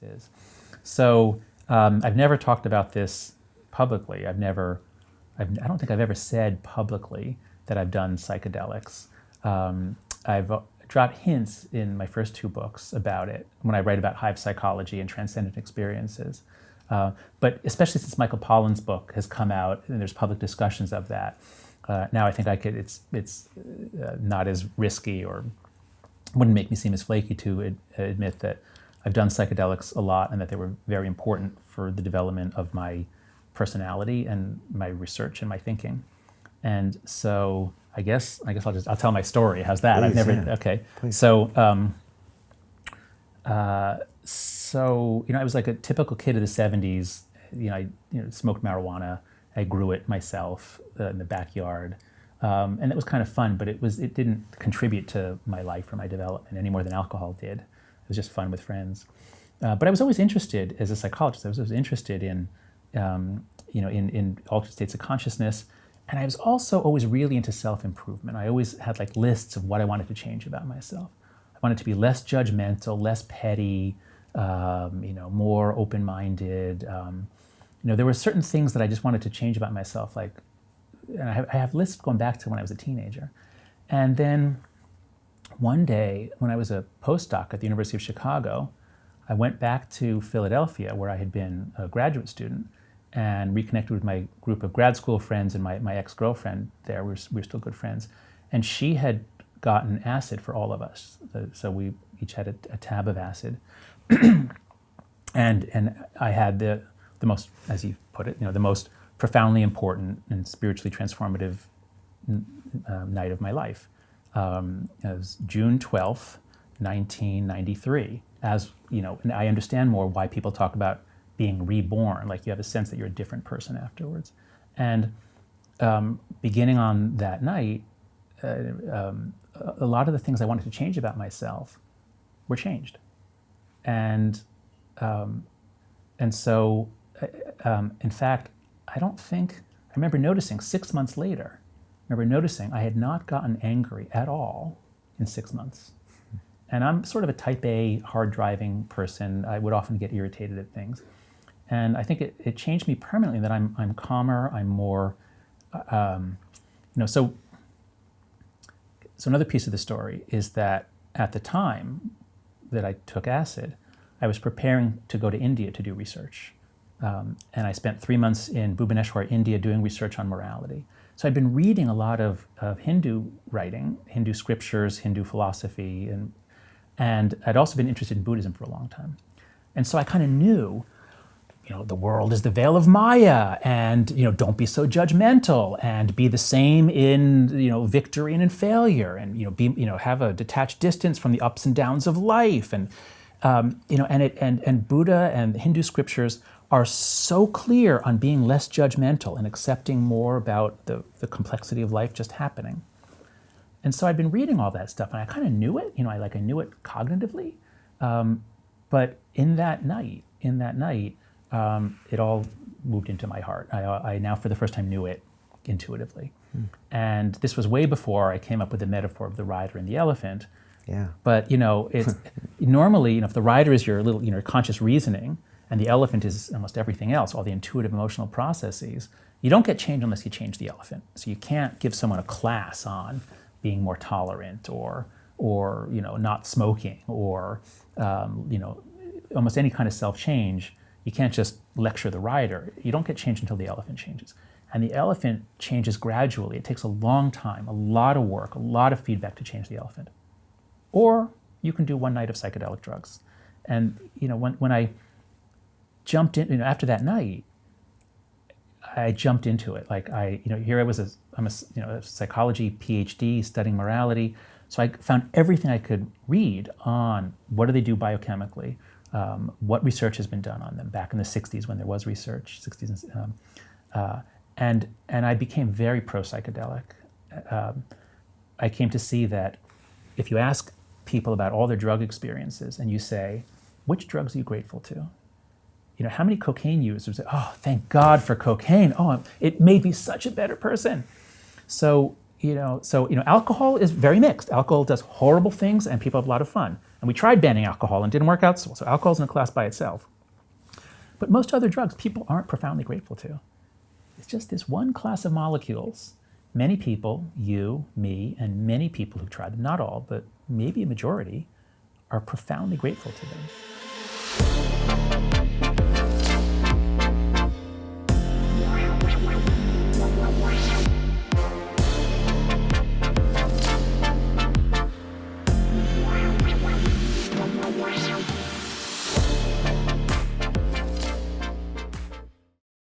is. So I've never talked about this publicly. I don't think I've ever said publicly that I've done psychedelics. I've dropped hints in my first two books about it when I write about hive psychology and transcendent experiences. But especially since Michael Pollan's book has come out and there's public discussions of that, now I think it's not as risky or wouldn't make me seem as flaky to admit that I've done psychedelics a lot and that they were very important for the development of my personality and my research and my thinking. And so I guess I'll tell my story. How's that? Please, I've never yeah. Okay. Please. So I was like a typical kid of the 70s. I smoked marijuana. I grew it myself in the backyard. And it was kind of fun, but it didn't contribute to my life or my development any more than alcohol did. It was just fun with friends. But I was always interested, as a psychologist, I was always interested in altered states of consciousness. And I was also always really into self-improvement. I always had like lists of what I wanted to change about myself. I wanted to be less judgmental, less petty, more open-minded. There were certain things that I just wanted to change about myself. And I have lists going back to when I was a teenager. And then one day, when I was a postdoc at the University of Chicago, I went back to Philadelphia, where I had been a graduate student, and reconnected with my group of grad school friends and my ex-girlfriend there. We were still good friends. And she had gotten acid for all of us. So we each had a tab of acid. and I had the most, as you put it, the most profoundly important and spiritually transformative night of my life. It was June 12th, 1993. And I understand more why people talk about being reborn, like you have a sense that you're a different person afterwards. And beginning on that night, a lot of the things I wanted to change about myself were changed. And so, in fact, I remember noticing 6 months later, I had not gotten angry at all in 6 months. And I'm sort of a type A, hard-driving person. I would often get irritated at things. And I think it changed me permanently, that I'm calmer, I'm more, So another piece of the story is that at the time that I took acid, I was preparing to go to India to do research. And I spent 3 months in Bhubaneswar, India, doing research on morality. So I'd been reading a lot of Hindu writing, Hindu scriptures, Hindu philosophy, and I'd also been interested in Buddhism for a long time. And so I kind of knew, the world is the veil of Maya, and don't be so judgmental, and be the same in victory and in failure, and have a detached distance from the ups and downs of life, and Buddha and Hindu scriptures are so clear on being less judgmental and accepting more about the complexity of life just happening. And so I'd been reading all that stuff, and I kind of knew it. I knew it cognitively, but in that night, it all moved into my heart. I now, for the first time, knew it intuitively. And this was way before I came up with the metaphor of the rider and the elephant. Yeah. But it's normally, if the rider is your little, conscious reasoning, and the elephant is almost everything else, all the intuitive emotional processes, you don't get change unless you change the elephant. So you can't give someone a class on being more tolerant or not smoking or almost any kind of self-change. You can't just lecture the rider. You don't get change until the elephant changes. And the elephant changes gradually. It takes a long time, a lot of work, a lot of feedback to change the elephant. Or you can do one night of psychedelic drugs. And when I jumped in, after that night, I jumped into it. Here I was, I'm a psychology PhD studying morality. So I found everything I could read on what do they do biochemically, what research has been done on them back in the 60s when there was research, and I became very pro-psychedelic. I came to see that if you ask people about all their drug experiences and you say, which drugs are you grateful to? How many cocaine users say, oh, thank God for cocaine. Oh, it made me such a better person. So Alcohol is very mixed. Alcohol does horrible things and people have a lot of fun. And we tried banning alcohol and didn't work out so well. So alcohol's in a class by itself. But most other drugs, people aren't profoundly grateful to. It's just this one class of molecules. Many people, you, me, and many people who've tried them, not all, but maybe a majority, are profoundly grateful to them.